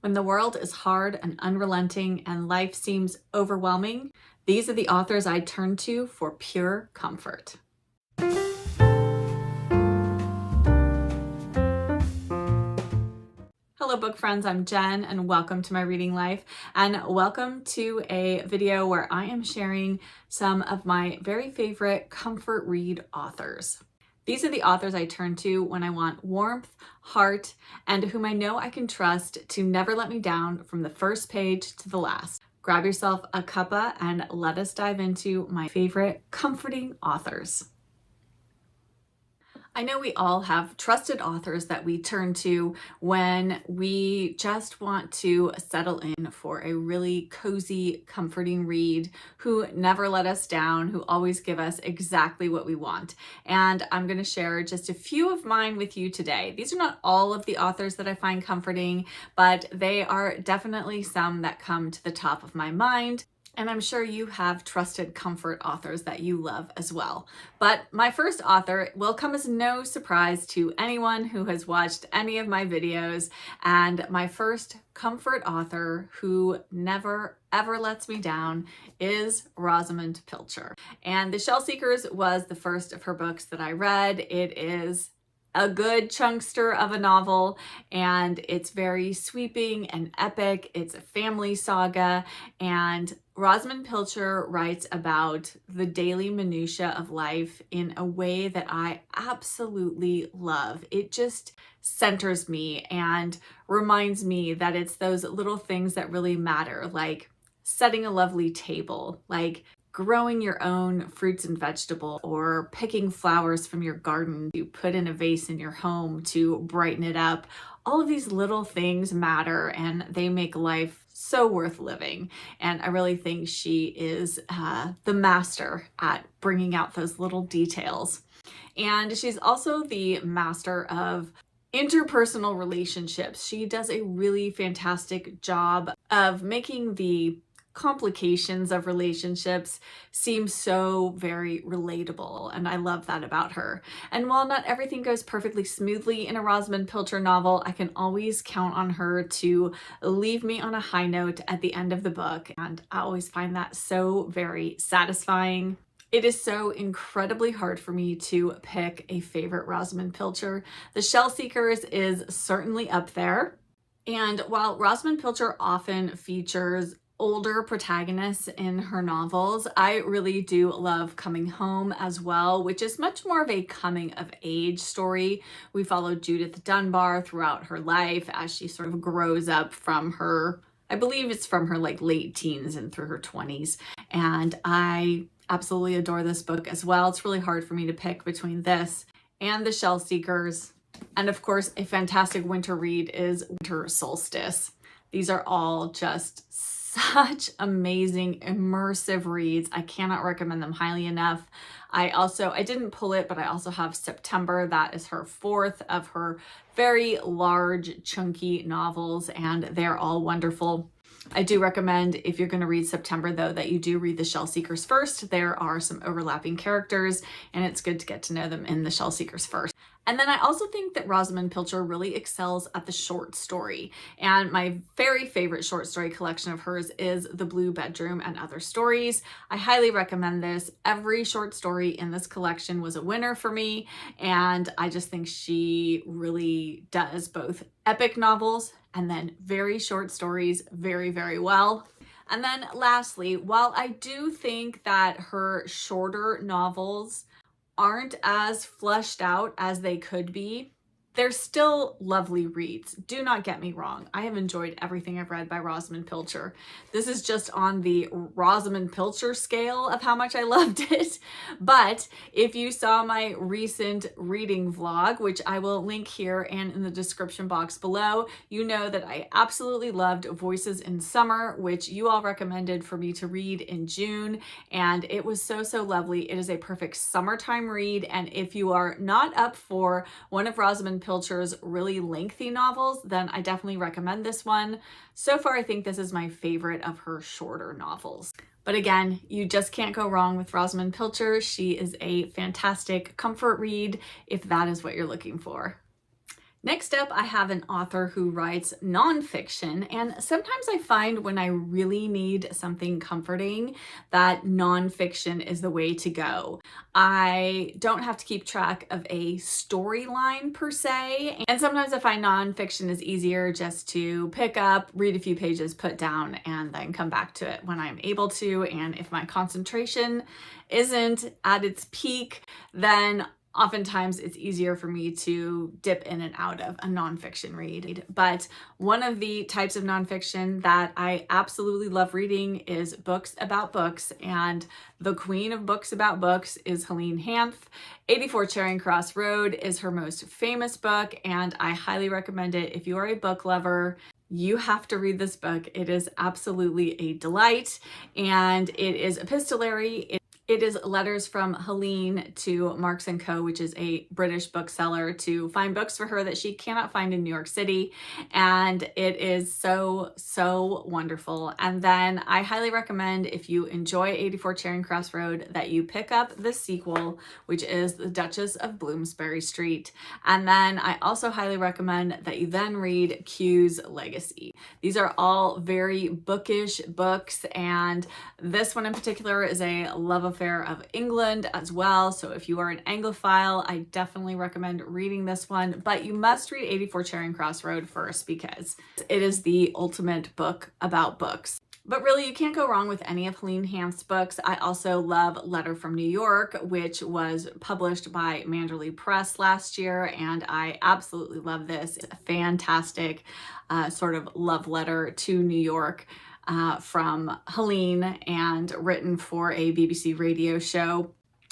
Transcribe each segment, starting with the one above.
When the world is hard and unrelenting and life seems overwhelming, these are the authors I turn to for pure comfort. Hello book friends, I'm Jen and welcome to my reading life, and welcome to a video where I am sharing some of my very favorite comfort read authors. These are the authors I turn to when I want warmth, heart, and whom I know I can trust to never let me down from the first page to the last. Grab yourself a cuppa and let us dive into my favorite comforting authors. I know we all have trusted authors that we turn to when we just want to settle in for a really cozy, comforting read, who never let us down, who always give us exactly what we want. And I'm going to share just a few of mine with you today. These are not all of the authors that I find comforting, but they are definitely some that come to the top of my mind. And I'm sure you have trusted comfort authors that you love as well. But my first author will come as no surprise to anyone who has watched any of my videos. And my first comfort author who never ever lets me down is Rosamunde Pilcher. And The Shell Seekers was the first of her books that I read. It is a good chunkster of a novel, and it's very sweeping and epic. It's a family saga, and Rosman Piltchure writes about the daily minutia of life in a way that I absolutely love. It just centers me and reminds me that it's those little things that really matter, like setting a lovely table, like growing your own fruits and vegetables, or picking flowers from your garden to put in a vase in your home to brighten it up. All of these little things matter and they make life so worth living. And I really think she is the master at bringing out those little details. And she's also the master of interpersonal relationships. She does a really fantastic job of making the complications of relationships seem so very relatable, and I love that about her. And while not everything goes perfectly smoothly in a Rosman Pilcher novel, I can always count on her to leave me on a high note at the end of the book, and I always find that so very satisfying. It is so incredibly hard for me to pick a favorite Rosamunde Pilcher. The Shell Seekers is certainly up there. And while Rosamunde Pilcher often features older protagonists in her novels, I really do love Coming Home as well, which is much more of a coming of age story. We follow Judith Dunbar throughout her life as she sort of grows up from her, I believe it's from her like late teens and through her 20s. And I absolutely adore this book as well. It's really hard for me to pick between this and The Shell Seekers. And of course, a fantastic winter read is Winter Solstice. These are all just such amazing immersive reads. I cannot recommend them highly enough. I didn't pull it, but I also have September. That is her fourth of her very large, chunky novels, and they're all wonderful. I do recommend, if you're going to read September though, that you do read The Shell Seekers first. There are some overlapping characters, and it's good to get to know them in The Shell Seekers first. And then I also think that Rosamunde Pilcher really excels at the short story. And my very favorite short story collection of hers is The Blue Bedroom and Other Stories. I highly recommend this. Every short story in this collection was a winner for me. And I just think she really does both epic novels and then very short stories very, very well. And then lastly, while I do think that her shorter novels aren't as fleshed out as they could be, they're still lovely reads. Do not get me wrong. I have enjoyed everything I've read by Rosamunde Pilcher. This is just on the Rosamunde Pilcher scale of how much I loved it. But if you saw my recent reading vlog, which I will link here and in the description box below, you know that I absolutely loved Voices in Summer, which you all recommended for me to read in June. And it was so, so lovely. It is a perfect summertime read. And if you are not up for one of Rosamunde Pilcher's really lengthy novels, then I definitely recommend this one. So far, I think this is my favorite of her shorter novels. But again, you just can't go wrong with Rosamunde Pilcher. She is a fantastic comfort read if that is what you're looking for. Next up, I have an author who writes nonfiction, and sometimes I find when I really need something comforting that nonfiction is the way to go. I don't have to keep track of a storyline per se, and sometimes I find nonfiction is easier just to pick up, read a few pages, put down, and then come back to it when I'm able to. And if my concentration isn't at its peak, then oftentimes it's easier for me to dip in and out of a nonfiction read. But one of the types of nonfiction that I absolutely love reading is books about books. And the queen of books about books is Helene Hanff. 84 Charing Cross Road is her most famous book, and I highly recommend it. If you are a book lover, you have to read this book. It is absolutely a delight, and it is epistolary. It is letters from Helene to Marks & Co., which is a British bookseller, to find books for her that she cannot find in New York City. And it is so, so wonderful. And then I highly recommend, if you enjoy 84 Charing Cross Road, that you pick up the sequel, which is The Duchess of Bloomsbury Street. And then I also highly recommend that you then read Q's Legacy. These are all very bookish books, and this one in particular is a love affair of England as well. So if you are an Anglophile, I definitely recommend reading this one, but you must read 84 Charing Cross Road first because it is the ultimate book about books. But really, you can't go wrong with any of Helene Hanff's books. I also love Letter from New York, which was published by Manderley Press last year, and I absolutely love this. It's a fantastic sort of love letter to New York from Helene, and written for a BBC radio show.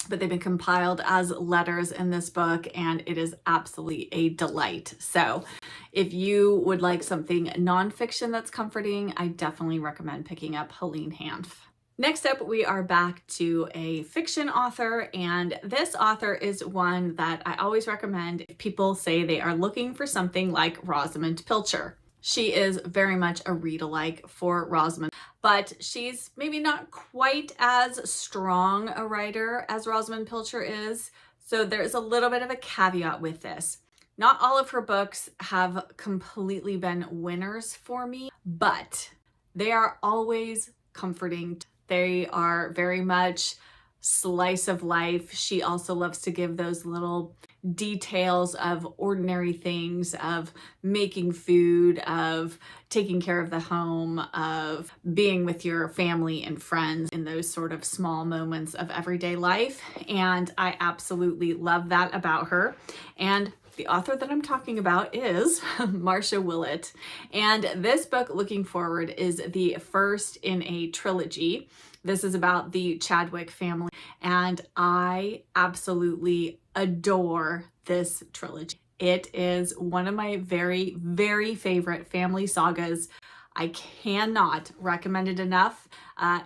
But they've been compiled as letters in this book, and it is absolutely a delight. So if you would like something nonfiction that's comforting, I definitely recommend picking up Helene Hanff. Next up, we are back to a fiction author, and this author is one that I always recommend if people say they are looking for something like Rosamunde Pilcher. She is very much a read-alike for Rosman, but she's maybe not quite as strong a writer as Rosman Piltchure is, so there's a little bit of a caveat with this. Not all of her books have completely been winners for me, but they are always comforting. They are very much slice of life. She also loves to give those little details of ordinary things, of making food, of taking care of the home, of being with your family and friends in those sort of small moments of everyday life. And I absolutely love that about her. And the author that I'm talking about is Marcia Willett. And this book, Looking Forward, is the first in a trilogy. This is about the Chadwick family, and I absolutely adore this trilogy. It is one of my very, very favorite family sagas. I cannot recommend it enough.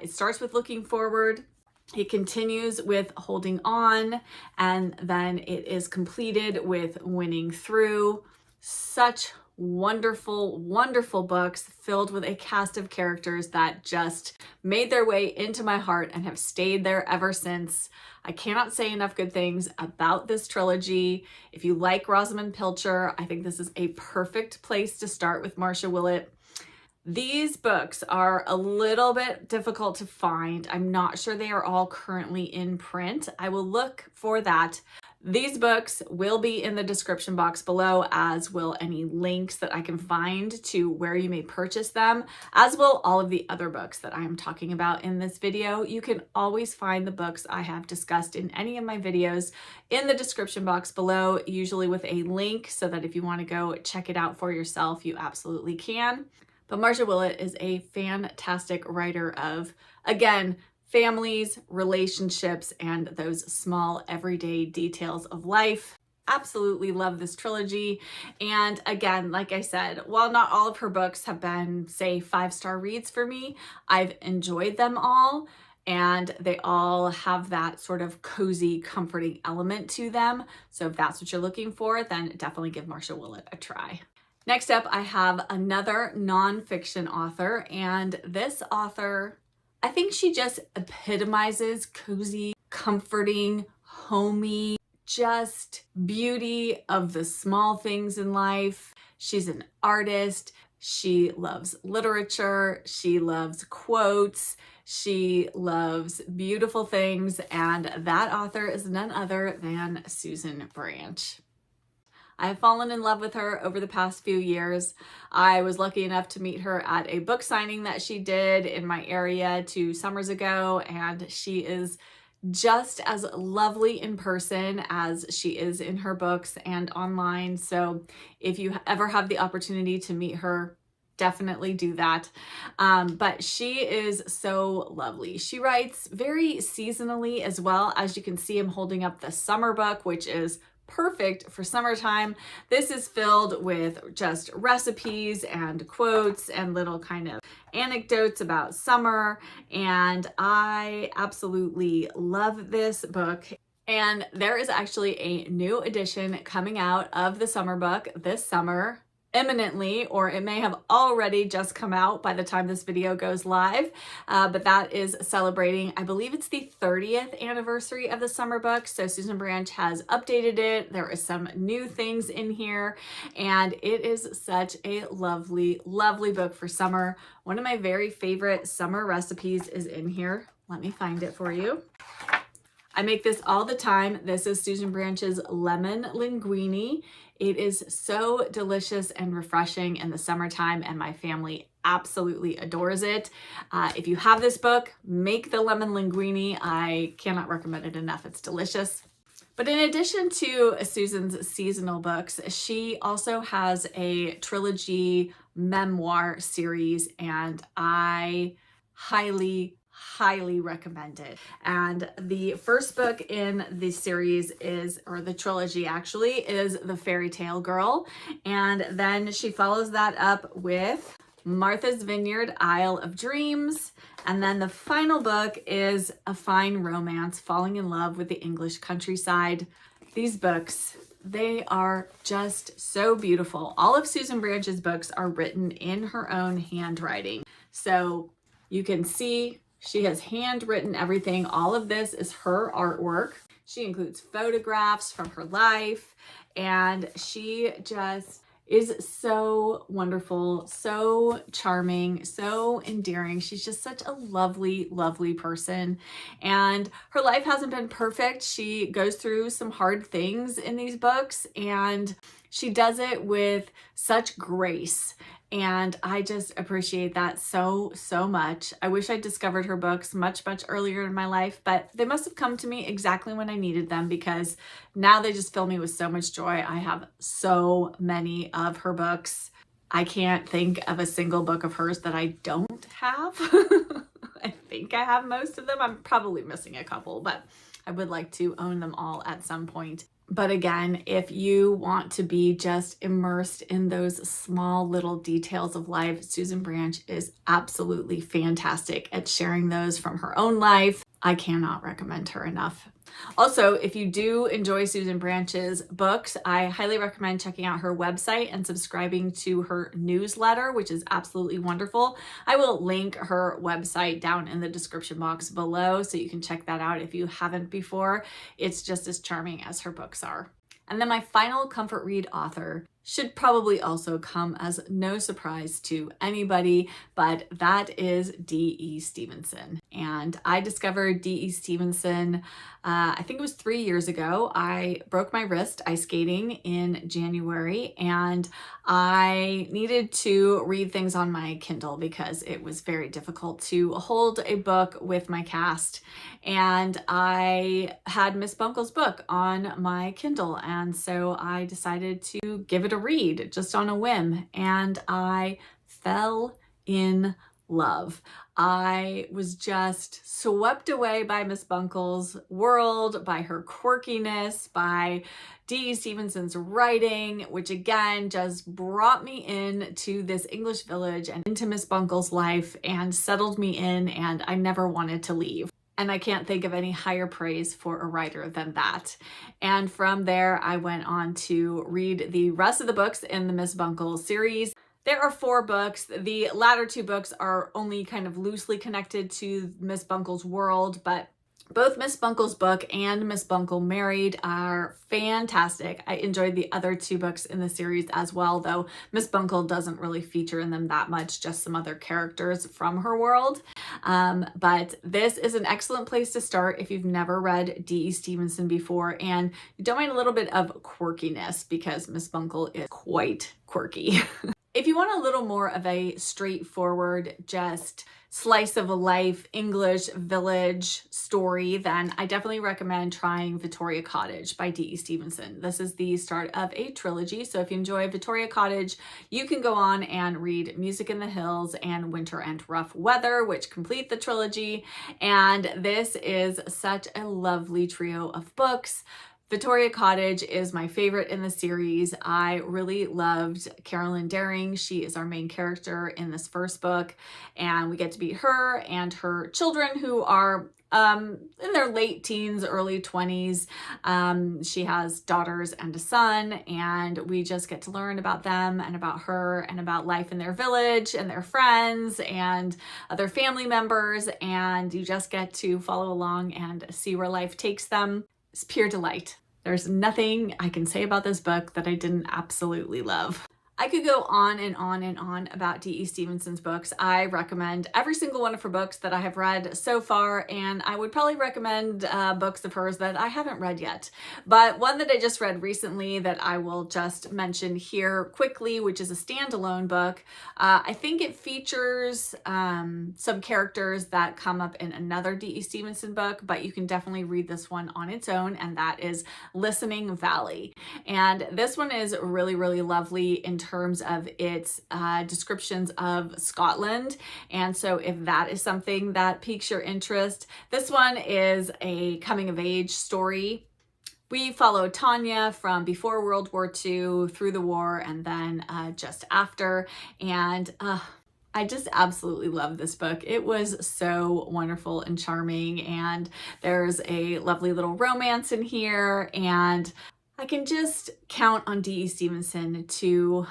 It starts with Looking Forward. It continues with Holding On, and then it is completed with Winning Through. Such wonderful, wonderful books filled with a cast of characters that just made their way into my heart and have stayed there ever since. I cannot say enough good things about this trilogy. If you like Rosman Piltchure, I think this is a perfect place to start with Marcia Willett. These books are a little bit difficult to find. I'm not sure they are all currently in print. I will look for that. These books will be in the description box below, as will any links that I can find to where you may purchase them, as will all of the other books that I'm talking about in this video. You can always find the books I have discussed in any of my videos in the description box below, usually with a link, so that if you want to go check it out for yourself, you absolutely can. But Marcia Willett is a fantastic writer of, again, families, relationships, and those small everyday details of life. Absolutely love this trilogy. And again, like I said, while not all of her books have been, say, 5-star reads for me, I've enjoyed them all. And they all have that sort of cozy, comforting element to them. So if that's what you're looking for, then definitely give Marcia Willett a try. Next up, I have another nonfiction author, and this author, I think she just epitomizes cozy, comforting, homey, just beauty of the small things in life. She's an artist. She loves literature. She loves quotes. She loves beautiful things. And that author is none other than Susan Branch. I have fallen in love with her over the past few years. I was lucky enough to meet her at a book signing that she did in my area 2 summers ago, and she is just as lovely in person as she is in her books and online. So if you ever have the opportunity to meet her, definitely do that. But she is so lovely. She writes very seasonally as well. As you can see, I'm holding up the summer book, which is perfect for summertime. This is filled with just recipes and quotes and little kind of anecdotes about summer, and I absolutely love this book. And there is actually a new edition coming out of the summer book this summer, imminently, or it may have already just come out by the time this video goes live, but that is celebrating, I believe it's the 30th anniversary of the summer book. So Susan Branch has updated it. There is some new things in here, and it is such a lovely, lovely book for summer. One of my very favorite summer recipes is in here. Let me find it for you. I make this all the time. This is Susan Branch's lemon linguine. It is so delicious and refreshing in the summertime, and my family absolutely adores it. If you have this book, make the lemon linguine. I cannot recommend it enough. It's delicious. But in addition to Susan's seasonal books, she also has a trilogy memoir series, and I highly recommend it. And the first book in the series is, or the trilogy actually, is The Fairy Tale Girl. And then she follows that up with Martha's Vineyard, Isle of Dreams. And then the final book is A Fine Romance, Falling in Love with the English Countryside. These books, they are just so beautiful. All of Susan Branch's books are written in her own handwriting. So you can see she has handwritten everything. All of this is her artwork. She includes photographs from her life, and she just is so wonderful, so charming, so endearing. She's just such a lovely, lovely person. And her life hasn't been perfect. She goes through some hard things in these books, and she does it with such grace. And I just appreciate that so, so much. I wish I discovered her books much earlier in my life, but they must have come to me exactly when I needed them, because now they just fill me with so much joy. I have so many of her books. I can't think of a single book of hers that I don't have. I think I have most of them. I'm probably missing a couple, but I would like to own them all at some point. But again, if you want to be just immersed in those small little details of life, Susan Branch is absolutely fantastic at sharing those from her own life. I cannot recommend her enough. Also, if you do enjoy Susan Branch's books, I highly recommend checking out her website and subscribing to her newsletter, which is absolutely wonderful. I will link her website down in the description box below, so you can check that out if you haven't before. It's just as charming as her books are. And then my final comfort read author should probably also come as no surprise to anybody, but that is D.E. Stevenson. And I discovered D.E. Stevenson, I think it was 3 years ago. I broke my wrist ice skating in January, and I needed to read things on my Kindle because it was very difficult to hold a book with my cast. And I had Miss Bunkle's book on my Kindle, and so I decided to give it a read just on a whim, and I fell in love. I was just swept away by Miss Bunkle's world, by her quirkiness, by D.E. Stevenson's writing, which again just brought me into this English village and into Miss Bunkle's life and settled me in, and I never wanted to leave. And I can't think of any higher praise for a writer than that. And from there, I went on to read the rest of the books in the Miss Bunkle series. There are 4 books. The latter 2 books are only kind of loosely connected to Miss Bunkle's world, but Both Miss Bunkle's book and Miss Bunkle Married are fantastic. I enjoyed the other two books in the series as well, though Miss Bunkle doesn't really feature in them that much, just some other characters from her world. But this is an excellent place to start if you've never read D.E. Stevenson before and you don't mind a little bit of quirkiness, because Miss Bunkle is quite quirky. If you want a little more of a straightforward, just slice of life English village story, then I definitely recommend trying Victoria Cottage by D.E. Stevenson. This is the start of a trilogy, so if you enjoy Victoria Cottage, you can go on and read Music in the Hills and Winter and Rough Weather, which complete the trilogy. And this is such a lovely trio of books. Victoria Cottage is my favorite in the series. I really loved Carolyn Daring. She is our main character in this first book, and we get to meet her and her children, who are in their late teens, early 20s. She has daughters and a son, and we just get to learn about them and about her and about life in their village and their friends and other family members, and you just get to follow along and see where life takes them. It's pure delight. There's nothing I can say about this book that I didn't absolutely love. I could go on and on and on about D.E. Stevenson's books. I recommend every single one of her books that I have read so far, and I would probably recommend books of hers that I haven't read yet. But one that I just read recently that I will just mention here quickly, which is a standalone book. I think it features some characters that come up in another D.E. Stevenson book, but you can definitely read this one on its own, and that is Listening Valley. And this one is really, really lovely in terms of its descriptions of Scotland. And so if that is something that piques your interest, this one is a coming of age story. We follow Tanya from before World War II, through the war, and then just after. And I just absolutely love this book. It was so wonderful and charming, and there's a lovely little romance in here, and I can just count on D.E. Stevenson to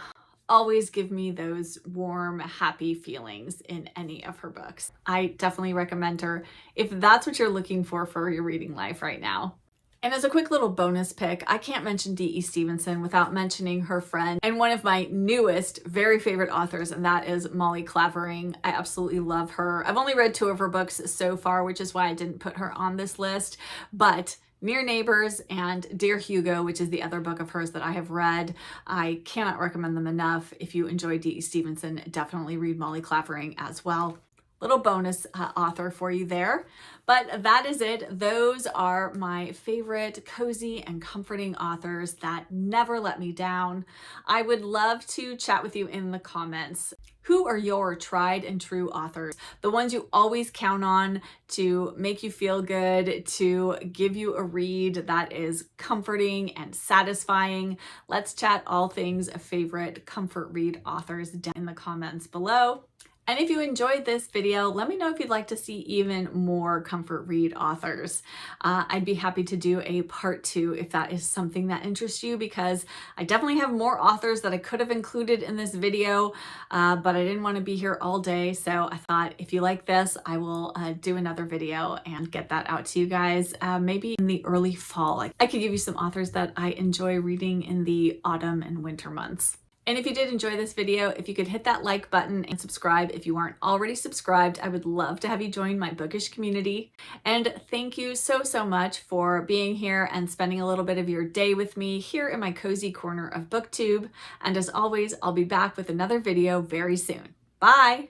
always give me those warm, happy feelings in any of her books. I definitely recommend her if that's what you're looking for your reading life right now. And as a quick little bonus pick, I can't mention D.E. Stevenson without mentioning her friend and one of my newest, very favorite authors, and that is Molly Clavering. I absolutely love her. I've only read 2 of her books so far, which is why I didn't put her on this list, but Near Neighbors and Dear Hugo, which is the other book of hers that I have read, I cannot recommend them enough. If you enjoy D.E. Stevenson, definitely read Molly Clavering as well. Little bonus author for you there. But that is it. Those are my favorite cozy and comforting authors that never let me down. I would love to chat with you in the comments. Who are your tried and true authors? The ones you always count on to make you feel good, to give you a read that is comforting and satisfying. Let's chat all things favorite comfort read authors down in the comments below. And if you enjoyed this video, let me know if you'd like to see even more comfort read authors. I'd be happy to do a part 2 if that is something that interests you, because I definitely have more authors that I could have included in this video, but I didn't want to be here all day. So I thought if you like this, I will do another video and get that out to you guys, maybe in the early fall. I could give you some authors that I enjoy reading in the autumn and winter months. And if you did enjoy this video, if you could hit that like button and subscribe if you aren't already subscribed, I would love to have you join my bookish community. And thank you so, so much for being here and spending a little bit of your day with me here in my cozy corner of BookTube. And as always, I'll be back with another video very soon. Bye!